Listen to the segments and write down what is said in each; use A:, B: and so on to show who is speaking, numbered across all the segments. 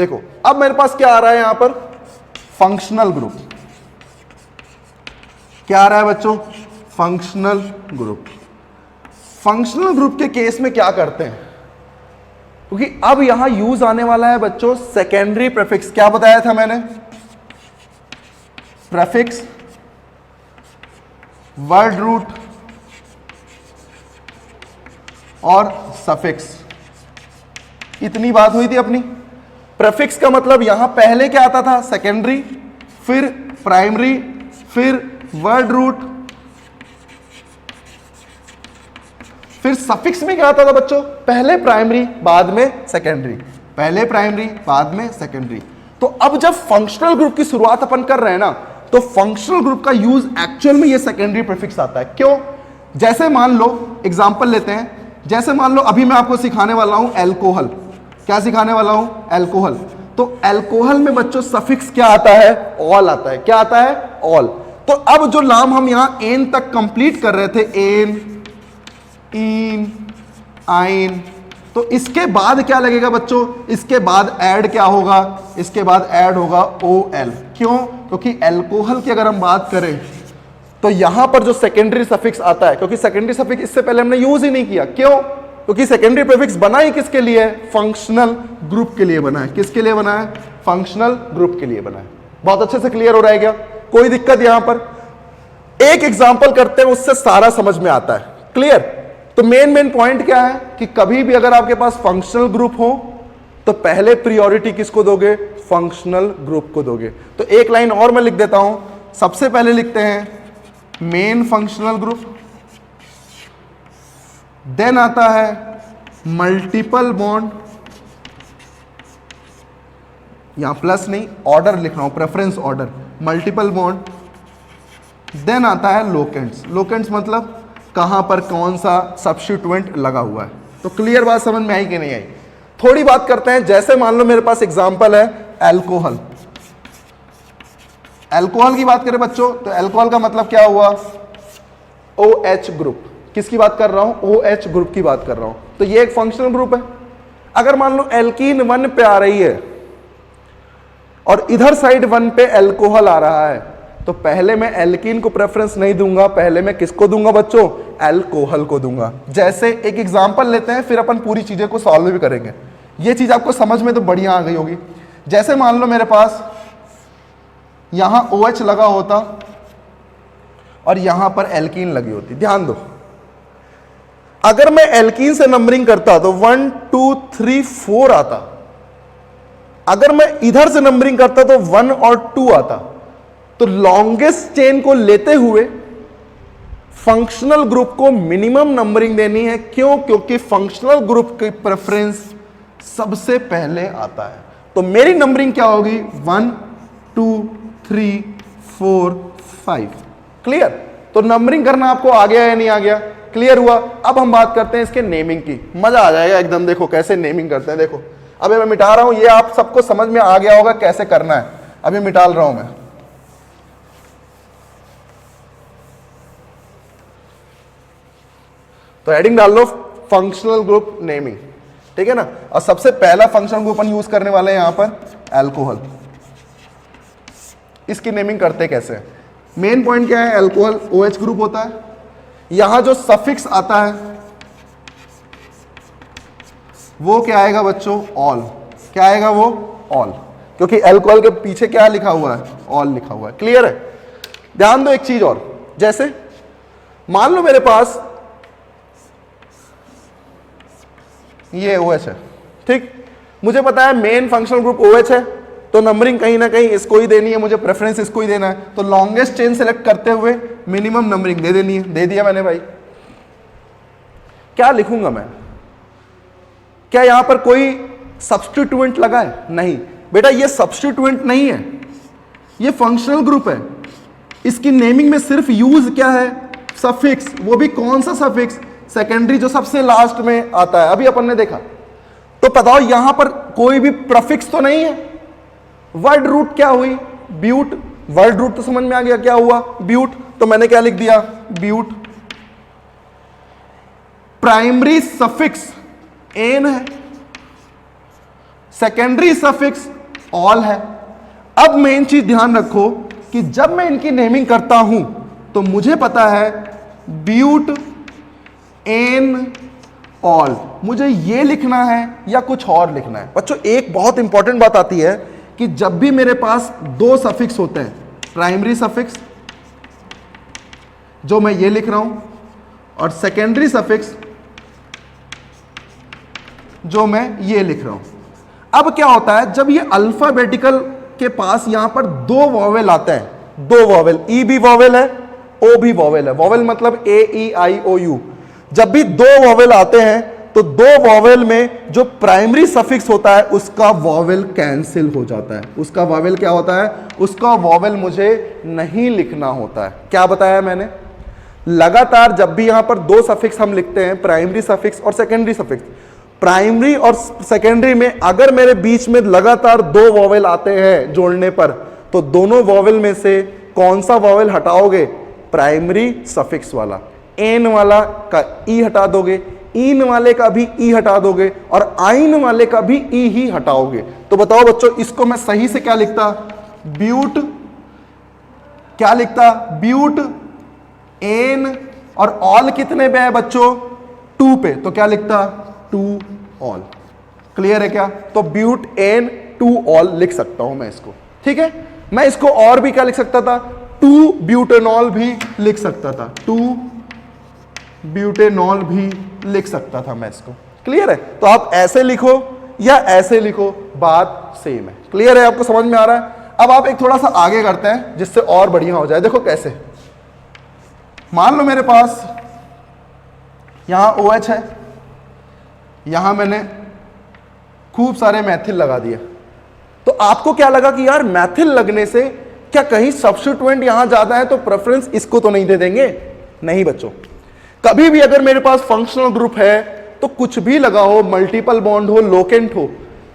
A: देखो अब मेरे पास क्या आ रहा है यहां पर, फंक्शनल ग्रुप। क्या आ रहा है बच्चों, फंक्शनल ग्रुप। फंक्शनल ग्रुप के केस में क्या करते हैं, क्योंकि अब यहां यूज आने वाला है बच्चों सेकेंडरी प्रीफिक्स। क्या बताया था मैंने, प्रीफिक्स, वर्ड रूट और सफिक्स। इतनी बात हुई थी अपनी। प्रीफिक्स का मतलब यहां पहले क्या आता था, सेकेंडरी, फिर प्राइमरी, फिर वर्ड रूट, फिर सफिक्स में क्या आता था बच्चों, पहले प्राइमरी बाद में सेकेंडरी, पहले प्राइमरी बाद में सेकेंडरी। तो अब जब फंक्शनल ग्रुप की शुरुआत अपन कर रहे हैं ना, तो फंक्शनल ग्रुप का यूज एक्चुअल में ये सेकेंडरी प्रीफिक्स आता है। क्यों, जैसे मान लो एग्जांपल लेते हैं, जैसे मान लो अभी मैं आपको सिखाने वाला हूं एल्कोहल। क्या सिखाने वाला हूं, एल्कोहल। तो एल्कोहल में बच्चों सफिक्स क्या आता है, ऑल आता है। क्या आता है, ऑल। तो अब जो नाम हम यहां एन तक कंप्लीट कर रहे थे, एन, इन, आइन, तो इसके बाद क्या लगेगा बच्चों, इसके बाद ऐड क्या होगा, इसके बाद ऐड होगा ओ एल। क्यों, क्योंकि एल्कोहल की अगर हम बात करें तो यहां पर जो सेकेंडरी सफिक्स आता है, क्योंकि सेकेंडरी सफिक्स इससे पहले हमने यूज ही नहीं किया। क्यों, क्योंकि सेकेंडरी प्रीफिक्स बना ही किसके लिए, फंक्शनल ग्रुप के लिए बना है। किसके लिए बना है, फंक्शनल ग्रुप के लिए बना है। बहुत अच्छे से क्लियर हो रहा है क्या, कोई दिक्कत यहां पर। एक एग्जांपल करते हैं, उससे सारा समझ में आता है। क्लियर। तो मेन पॉइंट क्या है कि कभी भी अगर आपके पास फंक्शनल ग्रुप हो तो पहले प्रायोरिटी किसको दोगे, फंक्शनल ग्रुप को दोगे। तो एक लाइन और मैं लिख देता हूं, सबसे पहले लिखते हैं मेन फंक्शनल ग्रुप, देन आता है मल्टीपल बॉन्ड, यहां प्लस नहीं ऑर्डर लिख रहा हूं, preference order, multiple bond, then आता है लोकेंट्स। लोकेंट्स मतलब कहां पर कौन सा सब्स्टिट्यूएंट लगा हुआ है। तो क्लियर बात समझ में आई कि नहीं आई। थोड़ी बात करते हैं, जैसे मान लो मेरे पास एग्जांपल है अल्कोहल। अल्कोहल की बात करें बच्चों, तो अल्कोहल का मतलब क्या हुआ, OH ग्रुप। किसकी बात कर रहा हूं, OH ग्रुप की बात कर रहा हूं। तो ये एक फंक्शनल ग्रुप है। अगर मान लो एल्कीन 1 पे आ रही है और इधर साइड 1 पे अल्कोहल आ रहा है, तो पहले मैं एल्कीन को प्रेफरेंस नहीं दूंगा, पहले मैं किसको दूंगा बच्चों, अल्कोहल को दूंगा। जैसे एक एग्जांपल लेते हैं, फिर अपन पूरी चीजें को सॉल्व भी करेंगे। ये चीज आपको समझ में तो बढ़िया आ गई होगी। जैसे मान लो मेरे पास यहां OH लगा होता और यहां पर एल्कीन लगी होती। ध्यान दो, अगर मैं एल्कीन से नंबरिंग करता तो 1 2 3 4 आता। अगर मैं इधर से नंबरिंग करता तो 1 और 2 आता। तो लॉन्गेस्ट चेन को लेते हुए फंक्शनल ग्रुप को मिनिमम नंबरिंग देनी है। क्यों, क्योंकि फंक्शनल ग्रुप की प्रेफरेंस सबसे पहले आता है। तो मेरी नंबरिंग क्या होगी, 1 2 3 4 5। क्लियर। तो नंबरिंग करना आपको आ गया या नहीं आ गया, क्लियर हुआ। अब हम बात करते हैं इसके नेमिंग की, मजा आ जाएगा एकदम। देखो कैसे नेमिंग करते हैं, देखो अभी मैं मिटा रहा हूं, ये आप सबको समझ में आ गया होगा कैसे करना है। अभी मिटाल रहा हूं मैं। तो हेडिंग डाल लो फंक्शनल ग्रुप नेमिंग, ठीक है ना। और सबसे पहला फंक्शनल ग्रुप अपन यूज करने वाले हैं यहां पर अल्कोहल। इसकी नेमिंग करते कैसे हैं, मेन पॉइंट क्या है, अल्कोहल OH ग्रुप होता है। यहां जो सफिक्स आता है वो क्या आएगा बच्चों, ऑल। क्या आएगा वो, ऑल, क्योंकि अल्कोहल के पीछे क्या लिखा हुआ है, ऑल लिखा हुआ है। क्लियर है। ध्यान दो एक चीज और, जैसे मान लो मेरे पास ये OH है, ठीक। मुझे पता है मेन फंक्शनल ग्रुप OH है, तो नंबरिंग कहीं ना कहीं इसको ही देनी है, मुझे प्रेफरेंस इसको ही देना है। तो लॉन्गेस्ट चेन सेलेक्ट करते हुए मिनिमम नंबरिंग दे देनी है। दे दिया मैंने भाई। क्या लिखूंगा मैं, क्या यहां पर कोई सब्स्टिट्यूएंट लगा है, नहीं बेटा, ये सब्स्टिट्यूएंट नहीं है, ये फंक्शनल ग्रुप है। इसकी नेमिंग में सिर्फ यूज क्या है, सफिक्स। वो भी कौन सा सफिक्स, सेकेंडरी, जो सबसे लास्ट में आता है। अभी अपन ने देखा। तो बताओ यहां पर कोई भी प्रीफिक्स तो नहीं है। वर्ड रूट क्या हुई, ब्यूट। वर्ड रूट तो समझ में आ गया क्या हुआ, ब्यूट। तो मैंने क्या लिख दिया, ब्यूट। प्राइमरी सफिक्स एन है, सेकेंडरी सफिक्स ऑल है। अब मेन चीज ध्यान रखो कि जब मैं इनकी नेमिंग करता हूं तो मुझे पता है ब्यूट एन ऑल, मुझे ये लिखना है या कुछ और लिखना है। बच्चों एक बहुत इंपॉर्टेंट बात आती है कि जब भी मेरे पास दो सफिक्स होते हैं, प्राइमरी सफिक्स जो मैं ये लिख रहा हूं और सेकेंडरी सफिक्स जो मैं ये लिख रहा हूं। अब क्या होता है जब ये अल्फाबेटिकल के पास यहां पर दो वॉवेल आते हैं, दो वॉवेल, ई भी वॉवेल है, ओ भी वॉवेल है। वॉवेल मतलब ए ई आई ओ यू। जब भी दो वॉवेल आते हैं तो दो वॉवेल में जो प्राइमरी सफिक्स होता है उसका वॉवेल कैंसिल हो जाता है। उसका वॉवेल क्या होता है, उसका वॉवेल मुझे नहीं लिखना होता है। क्या बताया मैंने, लगातार जब भी यहां पर दो सफिक्स हम लिखते हैं, प्राइमरी सफिक्स और सेकेंडरी सफिक्स, प्राइमरी और सेकेंडरी में अगर मेरे बीच में लगातार दो वॉवेल आते हैं जोड़ने पर, तो दोनों वॉवेल में से कौन सा वॉवेल हटाओगे, प्राइमरी सफिक्स वाला। एन वाला का ई हटा दोगे, इन वाले का भी ई हटा दोगे और आइन वाले का भी ई ही हटाओगे। तो बताओ बच्चों इसको मैं सही से क्या लिखता, ब्यूट, क्या लिखता, ब्यूट एन, और ऑल कितने पे है बच्चों, 2 पे, तो क्या लिखता, 2 ऑल। क्लियर है क्या, तो ब्यूट एन 2 ऑल लिख सकता हूं मैं इसको। ठीक है, मैं इसको और भी क्या लिख सकता था, 2 ब्यूटेनॉल भी लिख सकता था, 2 ब्यूटेनॉल भी लिख सकता था मैं इसको। क्लियर है, तो आप ऐसे लिखो या ऐसे लिखो, बात सेम है। क्लियर है, आपको समझ में आ रहा है। अब आप एक थोड़ा सा आगे करते हैं जिससे और बढ़िया हो जाए। देखो कैसे, मान लो मेरे पास यहां OH है, यहां मैंने खूब सारे मैथिल लगा दिए, तो आपको क्या लगा कि यार मैथिल लगने से क्या कहीं सब्स्टिट्यूएंट यहां ज्यादा है तो प्रेफरेंस इसको तो नहीं दे देंगे। नहीं बच्चों, कभी भी अगर मेरे पास फंक्शनल ग्रुप है तो कुछ भी लगा हो, मल्टीपल बॉन्ड हो, लोकेंट हो,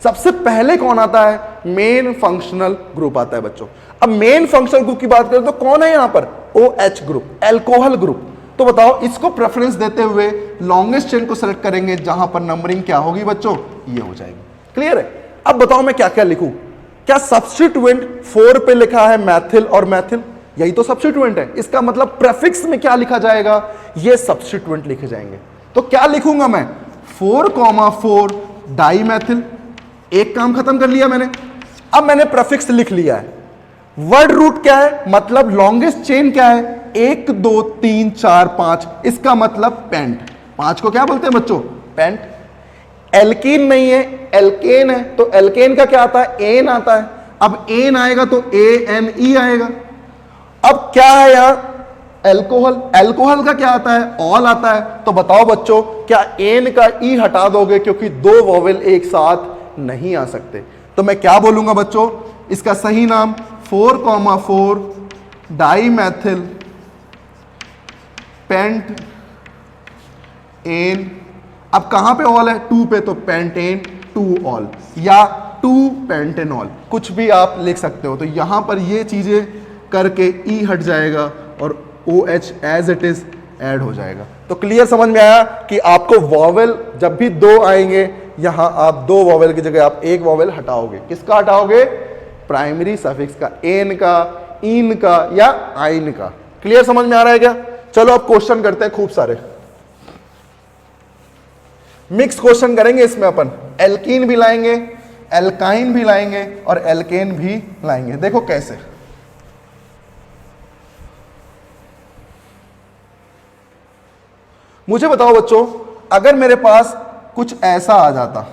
A: सबसे पहले कौन आता है, मेन फंक्शनल ग्रुप आता है बच्चों। अब मेन फंक्शनल ग्रुप की बात करें तो कौन है यहां पर, OH ग्रुप, अल्कोहल ग्रुप। तो बताओ इसको प्रेफरेंस देते हुए लॉन्गेस्ट चेन को सेलेक्ट करेंगे जहां पर नंबरिंग क्या होगी बच्चों, ये हो जाएगी। क्लियर है, अब बताओ मैं क्या क्या लिखूं। क्या सब्स्टिट्यूएंट 4 पे लिखा है मैथिल और मैथिल, यही तो सब्स्टिट्यूएंट है। इसका मतलब प्रेफिक्स में क्या लिखा जाएगा, ये सब्स्टिट्यूएंट लिखे जाएंगे। तो क्या लिखूंगा मैं, 4,4 डाई मैथिल। एक काम खत्म कर लिया मैंने। अब मैंने प्रेफिक्स लिख लिया है। वर्ड रूट क्या है, मतलब लॉन्गेस्ट चेन क्या है, 1 2 3 4 5, इसका मतलब पेंट। 5 को क्या बोलते हैं बच्चों, पेंट। एल्कीन नहीं है, एल्केन है, तो एल्केन का क्या आता है, एन आता है। अब एन आएगा तो ANE आएगा। अब क्या है यहां, एल्कोहल, एल्कोहल का क्या आता है, ऑल आता है। तो बताओ बच्चों क्या एन का ई हटा दोगे, क्योंकि दो वोवेल एक साथ नहीं आ सकते। तो मैं क्या बोलूंगा बच्चों, इसका सही नाम 4,4 डाईमेथिल पेंट एन। अब कहां पे ऑल है, 2 पे, तो पेंटेन 2 ऑल या 2 पेंटेनॉल, कुछ भी आप लिख सकते हो। तो यहां पर ये चीजें करके ई हट जाएगा और OH as it is add हो जाएगा। तो क्लियर समझ में आया कि आपको वॉवेल जब भी दो आएंगे, यहां आप दो वॉवेल की जगह आप एक वॉवेल हटाओगे। किसका हटाओगे, प्राइमरी सफिक्स का, एन का, इन का या आइन का। क्लियर समझ में आ रहा है क्या। चलो अब क्वेश्चन करते हैं, खूब सारे मिक्स क्वेश्चन करेंगे इसमें अपन। एल्कीन भी लाएंगे, एल्काइन भी लाएंगे और एल्केन भी लाएंगे। देखो कैसे, मुझे बताओ बच्चों, अगर मेरे पास कुछ ऐसा आ जाता,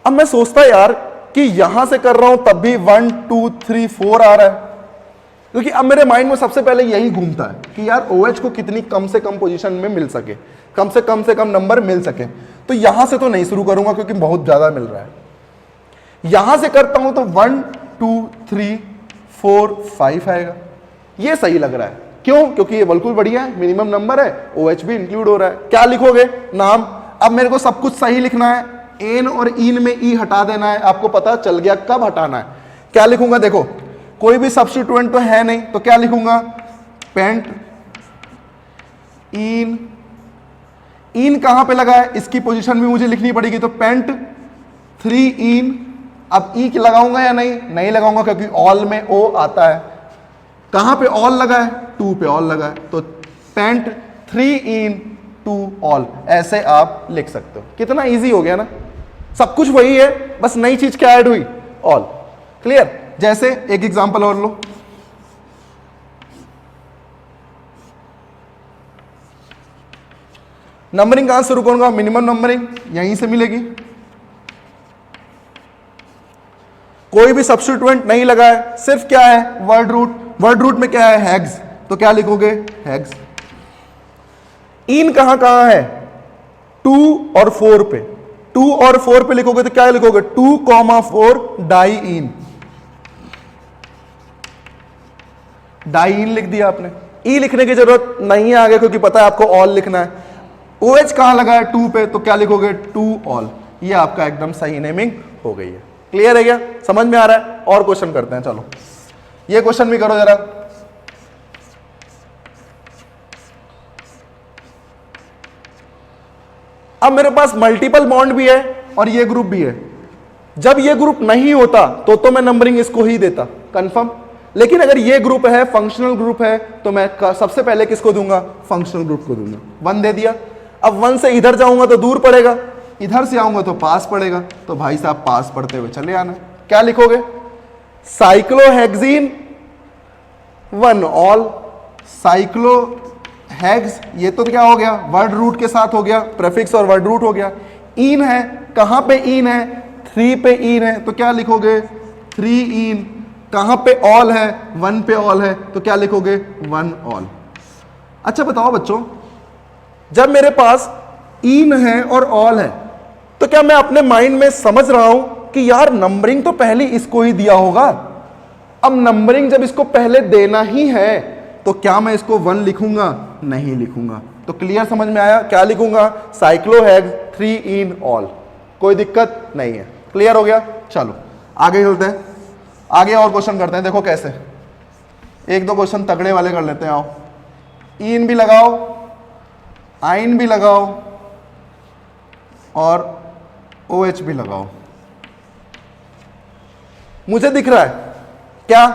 A: अब मैं सोचता यार कि यहां से कर रहा हूं तब भी 1 2 3 4 आ रहा है, क्योंकि अब मेरे माइंड में सबसे पहले यही घूमता है कि यार OH को कितनी कम से कम पोजीशन में मिल सके, कम से कम नंबर मिल सके। तो यहां से तो नहीं शुरू करूंगा क्योंकि बहुत ज्यादा मिल रहा है। यहां से करता हूं तो 1 2 3 4 5 आएगा, ये सही लग रहा है। क्यों, क्योंकि ये बिल्कुल बढ़िया है, मिनिमम नंबर है, OH भी इंक्लूड हो रहा है। क्या लिखोगे, नाम। अब मेरे को सब कुछ सही लिखना है, एन और इन में ई हटा देना है। आपको पता चल गया कब हटाना है। क्या लिखूंगा, देखो कोई भी सब्स्टिट्यूएंट तो है नहीं, तो क्या लिखूंगा, पेंट इन। इन कहां पे लगा है, इसकी पोजीशन भी मुझे लिखनी पड़ेगी, तो पेंट 3 इन। अब ई लगाऊंगा या नहीं लगाऊंगा, क्योंकि ऑल में ओ आता है। कहां पे ऑल लगा है, 2 पे ऑल लगा है, तो पेंट 3 इन 2 ऑल, ऐसे आप लिख सकते हो। कितना इजी हो गया ना, सब कुछ वही है, बस नई चीज क्या ऐड हुई, ऑल। क्लियर। जैसे एक एग्जांपल और लो, नंबरिंग कहां से शुरू करूंगा, मिनिमम नंबरिंग यहीं से मिलेगी। कोई भी सब्स्टिट्यूएंट नहीं लगा है, सिर्फ क्या है, वर्ड रूट। वर्ड रूट में क्या है, हैग्स, तो क्या लिखोगे, हैग्स। इन कहां कहां है, 2 और 4 पे। 2 और 4 पे लिखोगे तो क्या लिखोगे, 2,4 डाई इन। डाई इन लिख दिया आपने। ई लिखने की जरूरत नहीं है आगे, क्योंकि पता है आपको ऑल लिखना है। OH कहां लगा है, 2 पे, तो क्या लिखोगे, 2 ऑल। ये आपका एकदम सही नेमिंग हो गई है। क्लियर है क्या, समझ में आ रहा है। और क्वेश्चन करते हैं, चलो ये क्वेश्चन भी करो जरा। अब मेरे पास मल्टीपल बॉन्ड भी है और ये ग्रुप भी है। जब ये ग्रुप नहीं होता तो मैं नंबरिंग इसको ही देता, कंफर्म। लेकिन अगर ये ग्रुप है, फंक्शनल ग्रुप है, तो मैं सबसे पहले किसको दूंगा, फंक्शनल ग्रुप को दूंगा। 1 दे दिया। अब 1 से इधर जाऊंगा तो दूर पड़ेगा, इधर से आऊंगा तो पास पड़ेगा, तो भाई साहब पास पढ़ते हुए चले आना। क्या लिखोगे, साइक्लोहेक्सीन 1 ऑल। साइक्लोहेक्स, ये तो क्या हो गया, वर्ड रूट के साथ हो गया, प्रेफिक्स और वर्ड रूट हो गया। इन है, कहां पे इन है, 3 पे इन है, तो क्या लिखोगे, 3 इन। कहां पे ऑल है, 1 पे ऑल है, तो क्या लिखोगे, 1 ऑल। अच्छा बताओ बच्चों, जब मेरे पास इन है और ऑल है, तो क्या मैं अपने माइंड में समझ रहा हूं कि यार नंबरिंग तो पहले इसको ही दिया होगा। अब नंबरिंग जब इसको पहले देना ही है, तो क्या मैं इसको 1 लिखूंगा, नहीं लिखूंगा। तो क्लियर समझ में आया, क्या लिखूंगा, साइक्लोहेक्स 3 इन ऑल। कोई दिक्कत नहीं है, क्लियर हो गया। चलो आगे चलते हैं, आगे और क्वेश्चन करते हैं। देखो कैसे, 1-2 क्वेश्चन तगड़े वाले कर लेते हैं। आओ, इन भी लगाओ, आइन भी लगाओ और OH भी लगाओ। मुझे दिख रहा है क्या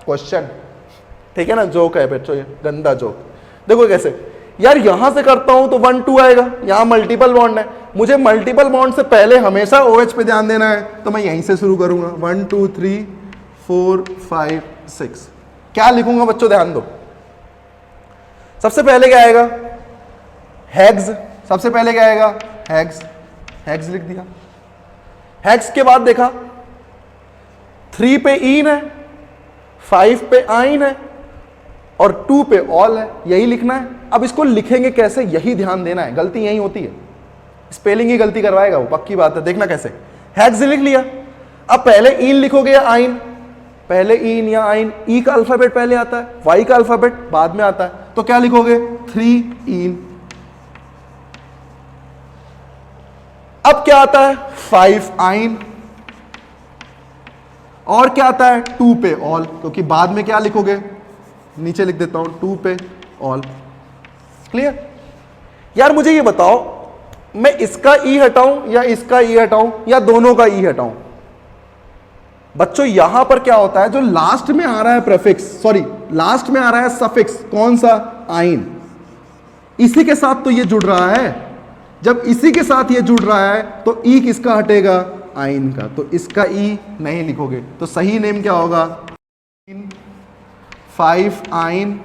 A: क्वेश्चन, ठीक है ना, जोक है बच्चों, ये गंदा जोक। देखो कैसे, यार यहां से करता हूं तो 1 2 आएगा, यहां मल्टीपल बॉन्ड है, मुझे मल्टीपल बॉन्ड से पहले हमेशा OH पे ध्यान देना है, तो मैं यहीं से शुरू करूंगा। 1 2 3 4 5 6। क्या लिखूंगा बच्चों, ध्यान दो। सबसे पहले क्या आएगा, हैग्स। सबसे पहले क्या आएगा, हैग्स। हैग्स लिख दिया। हैग्स के बाद देखा 3 पे इन है, 5 पे आइन है और 2 पे ऑल है, यही लिखना है। अब इसको लिखेंगे कैसे, यही ध्यान देना है, गलती यही होती है, स्पेलिंग ही गलती करवाएगा वो, पक्की बात है। देखना कैसे, हैग्स लिख लिया। अब पहले इन लिखोगे या आइन, पहले इन या आइन। ई का अल्फाबेट पहले आता है, वाई का अल्फाबेट बाद में आता है, तो क्या लिखोगे, 3 इन। अब क्या आता है, 5 आइन, और क्या आता है, 2 पे ऑल, क्योंकि बाद में क्या लिखोगे, नीचे लिख देता हूं, 2 पे ऑल। क्लियर। यार मुझे ये बताओ, मैं इसका ई हटाऊं या इसका ई हटाऊं या दोनों का ई हटाऊं। बच्चों यहां पर क्या होता है, जो लास्ट में आ रहा है प्रेफिक्स, सॉरी लास्ट में आ रहा है सफिक्स, कौन सा, आइन, इसी के साथ तो ये जुड़ रहा है। जब इसी के साथ ये जुड़ रहा है तो ई किसका हटेगा, आइन का, तो इसका ई नहीं लिखोगे। तो सही नेम क्या होगा, 5 आइन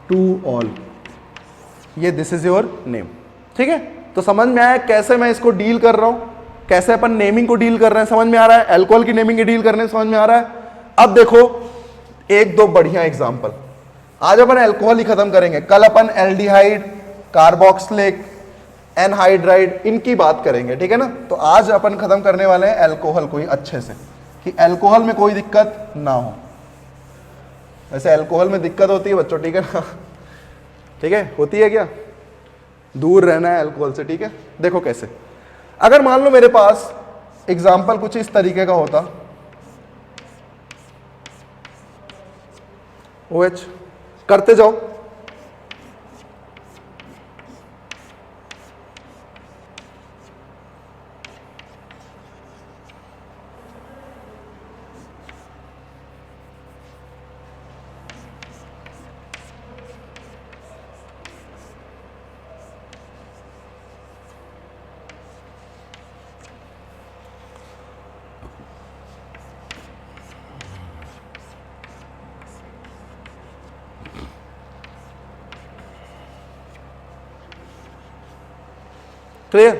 A: 2 ऑल, ये दिस इज योर नेम। ठीक है, तो समझ में आया कैसे मैं इसको डील कर रहा हूं, कैसे अपन नेमिंग को डील कर रहे हैं, समझ में आ रहा है। अल्कोहल की नेमिंग की डील करने समझ में आ रहा है। अब देखो 1-2 बढ़िया एग्जांपल। आज अपन अल्कोहल ही खत्म करेंगे, कल अपन एल्डिहाइड, कार्बोक्सिलिक, एनहाइड्राइड, इनकी बात करेंगे, ठीक है ना। तो आज अपन खत्म करने वाले हैं अल्कोहल को ही अच्छे से, कि अल्कोहल में कोई दिक्कत ना हो। वैसे अल्कोहल में दिक्कत होती है बच्चों, ठीक है ना, ठीक है, होती है क्या, दूर रहना है अल्कोहल से, ठीक है। देखो कैसे, अगर मान लो मेरे पास एग्जाम्पल कुछ इस तरीके का होता, OH करते जाओ, क्लियर?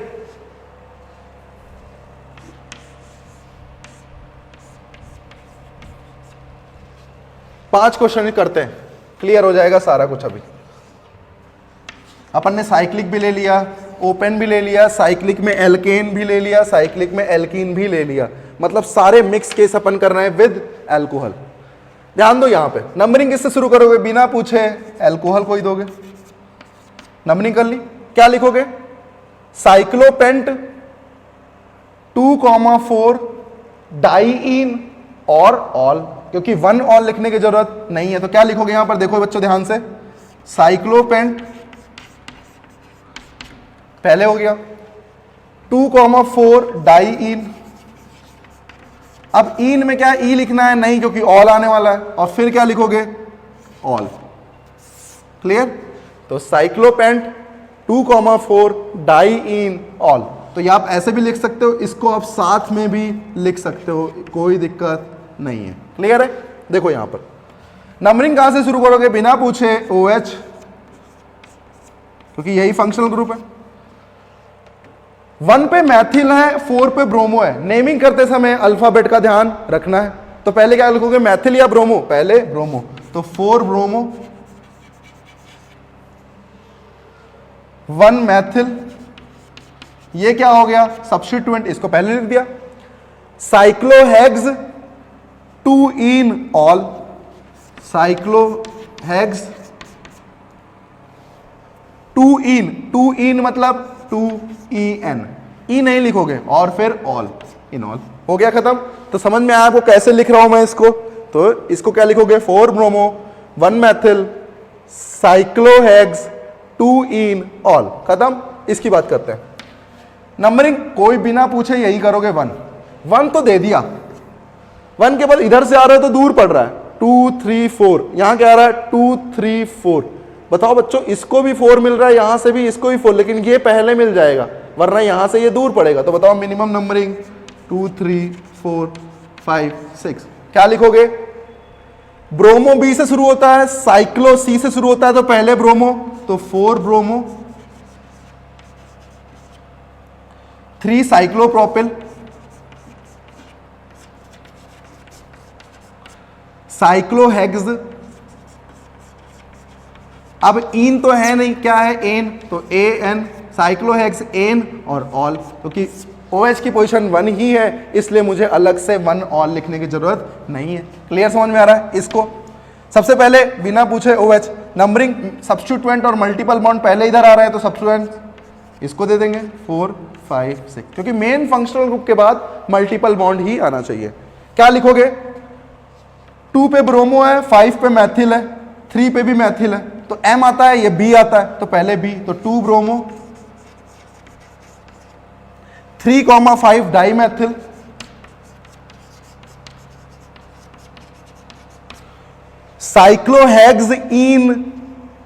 A: पांच क्वेश्चन करते हैं, क्लियर हो जाएगा सारा कुछ। अभी अपन ने साइक्लिक भी ले लिया, ओपेन भी ले लिया, साइक्लिक में एल्केन भी ले लिया, साइक्लिक में एल्कीन भी ले लिया, मतलब सारे मिक्स केस अपन कर रहे हैं विद अल्कोहल। ध्यान दो यहां पे, नंबरिंग किससे शुरू करोगे? बिना पूछे अल्कोहल को ही दोगे। नंबरिंग कर ली, क्या लिखोगे? साइक्लोपेंट 2,4 डाइईन और ऑल, क्योंकि 1 ऑल लिखने की जरूरत नहीं है, तो क्या लिखोगे यहां पर? देखो बच्चों ध्यान से, साइक्लोपेंट पहले हो गया, 2,4 डाइईन। अब ईन में क्या ई लिखना है? नहीं, क्योंकि ऑल आने वाला है, और फिर क्या लिखोगे? ऑल। क्लियर? तो साइक्लोपेंट 2,4 डाइईन ऑल। तो ये आप ऐसे भी लिख सकते हो, इसको आप साथ में भी लिख सकते हो, कोई दिक्कत नहीं है। क्लियर है? देखो यहां पर नंबरिंग कहां से शुरू करोगे? बिना पूछे OH, क्योंकि यही फंक्शनल ग्रुप है। 1 पे मैथिल है, 4 पे ब्रोमो है। नेमिंग करते समय अल्फाबेट का ध्यान रखना है, तो पहले क्या लिखोगे? मैथिल या ब्रोमो? पहले ब्रोमो, तो 4 ब्रोमो, 1 मैथिल। ये क्या हो गया? सब्स्टिट्यूएंट, इसको पहले लिख दिया। साइक्लोहेक्स 2 इन ऑल, साइक्लोहेक्स 2 इन मतलब 2EN, ई नहीं लिखोगे, और फिर ऑल, इन ऑल। हो गया खत्म? तो समझ में आया आपको कैसे लिख रहा हूं मैं इसको? तो इसको क्या लिखोगे? 4 ब्रोमो, 1 मैथिल, साइक्लोहेक्स 2 इन ऑल। खत्म? इसकी बात करते हैं। नंबरिंग कोई बिना पूछे यही करोगे। 1 तो दे दिया, 1 के बाद इधर से आ रहा है तो दूर पड़ रहा है, 2 3 4, यहां क्या आ रहा है? 2 3 4। बताओ बच्चों, इसको भी 4 मिल रहा है, यहां से भी इसको भी 4, लेकिन ये पहले मिल जाएगा, वरना यहां से ये दूर पड़ेगा। तो बताओ मिनिमम नंबरिंग 2 3 4 5 6, क्या लिखोगे? ब्रोमो बी से शुरू होता है, साइक्लो सी से शुरू होता है, तो पहले ब्रोमो, तो 4 ब्रोमो, 3 साइक्लोप्रोपिल, साइक्लोहेक्स। अब इन तो है नहीं, क्या है? एन, तो AN, साइक्लोहेक्स एन और ऑल, क्योंकि OH की पोजीशन 1 ही है, इसलिए मुझे अलग से 1 ऑल लिखने की जरूरत नहीं है। क्लियर? समझ में आ रहा है? इसको सबसे पहले बिना पूछे OH। नंबरिंग सब्स्टिट्यूएंट और मल्टीपल बॉन्ड पहले इधर आ रहा है, तो सब्स्टिट्यूएंट इसको दे देंगे 4 5 6, क्योंकि मेन फंक्शनल ग्रुप के बाद मल्टीपल बॉन्ड ही आना चाहिए। क्या लिखोगे? 2 पे ब्रोमो है, 5 पे मैथिल है, 3 पे भी मैथिल है, तो M आता है, ये B आता है, तो पहले B, तो 2 ब्रोमो, 3,5 डाइमेथिल, साइक्लोहेक्स इन,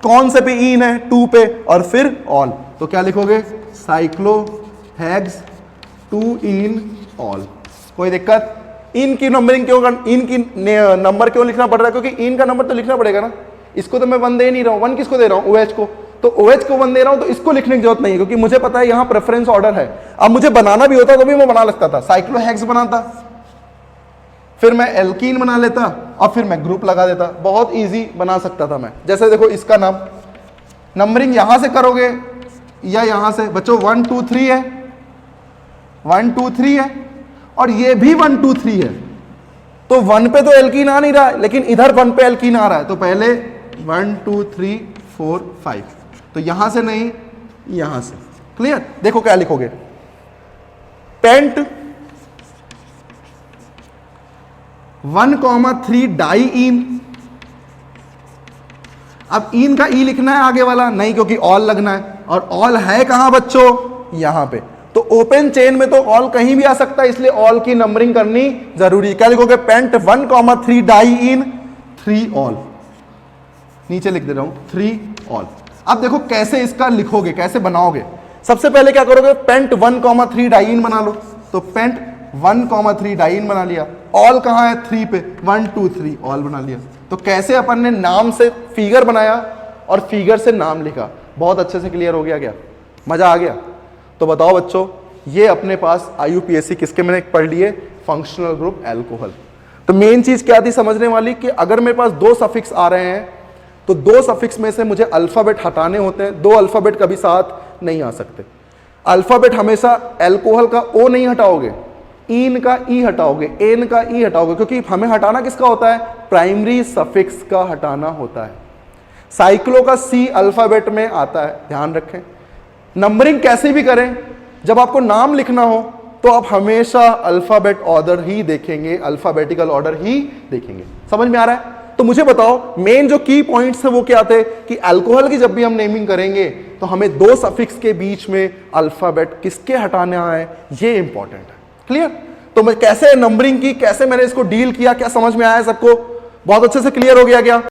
A: कौन से पे इन है? 2 पे, और फिर ऑल, तो क्या लिखोगे? साइक्लोहेक्स 2 इन ऑल। कोई दिक्कत? इन की नंबरिंग क्यों इन की नंबर क्यों लिखना पड़ रहा है? क्योंकि इन का नंबर तो लिखना पड़ेगा ना। इसको तो मैं 1 दे नहीं रहा हूं, 1 किसको दे रहा हूं? OH को, तो OH को 1 दे रहा हूं, तो इसको लिखने की जरूरत नहीं है, क्योंकि मुझे पता है यहां प्रेफरेंस ऑर्डर है। अब मुझे बनाना भी होता तो भी मैं बना लगता था, साइक्लोहेक्स बनाता, फिर मैं एल्कीन बना लेता, और फिर मैं ग्रुप लगा देता। बहुत इजी बना सकता था मैं। जैसे देखो इसका नाम, नंबरिंग यहां से करोगे या यहां से? बच्चों 1 2 3 है, 1 2 3 है, और ये भी 1 2 3 है, तो 1 पे तो एल्कीन आ नहीं रहा है, लेकिन इधर 1 पे एल्कीन आ रहा है, तो पहले 1 2 3 4 5, तो यहां से नहीं, यहां से। क्लियर? देखो क्या लिखोगे? Pent 1,3 diene. अब इन का ई लिखना है आगे वाला? नहीं, क्योंकि ऑल लगना है, और ऑल है कहां बच्चों? यहां पे, तो ओपन चेन में तो ऑल कहीं भी आ सकता है, इसलिए ऑल की नंबरिंग करनी जरूरी है। क्या लिखोगे? पेंट 1,3 डाइईन 3 ऑल, नीचे लिख दे रहा हूं 3 ऑल। अब देखो कैसे इसका लिखोगे, कैसे बनाओगे। सबसे पहले क्या करोगे? पेंट 1,3 डाइईन बना लो, तो पेंट 1,3 डाइईन बना लिया। ऑल कहां है? 3 पे, 1 2 3 ऑल बना लिया। तो कैसे अपन ने नाम से फिगर बनाया और फिगर से नाम लिखा, बहुत अच्छे से क्लियर हो गया क्या? मजा आ गया? तो बताओ बच्चों, ये अपने पास IUPAC किसके मैंने पढ़ लिए, फंक्शनल ग्रुप अल्कोहल। तो मेन चीज क्या थी समझने वाली कि अगर मेरे पास दो सफिक्स आ रहे हैं तो दो सफिक्स में से मुझे अल्फाबेट हटाने होते हैं, दो अल्फाबेट कभी साथ नहीं आ सकते। अल्फाबेट हमेशा अल्कोहल का ओ नहीं हटाओगे, इन का ई हटाओगे, एन का ई हटाओगे, क्योंकि हमें हटाना किसका होता है, प्राइमरी सफिक्स का हटाना होता है। साइक्लो का सी अल्फाबेट में आता है, ध्यान रखें। नंबरिंग कैसे भी करें, जब आपको नाम लिखना हो तो आप हमेशा अल्फाबेट ऑर्डर ही देखेंगे, अल्फाबेटिकल ऑर्डर ही देखेंगे। समझ में आ रहा है? तो मुझे बताओ मेन जो की पॉइंट्स है वो क्या थे कि अल्कोहल की जब भी हम नेमिंग करेंगे तो हमें दो सफिक्स के बीच में अल्फाबेट किसके हटाना है, ये इंपॉर्टेंट है। क्लियर? तो मैं कैसे नंबरिंग की, कैसे मैंने इसको डील किया, क्या समझ में आया सबको? बहुत अच्छे से क्लियर हो गया क्या?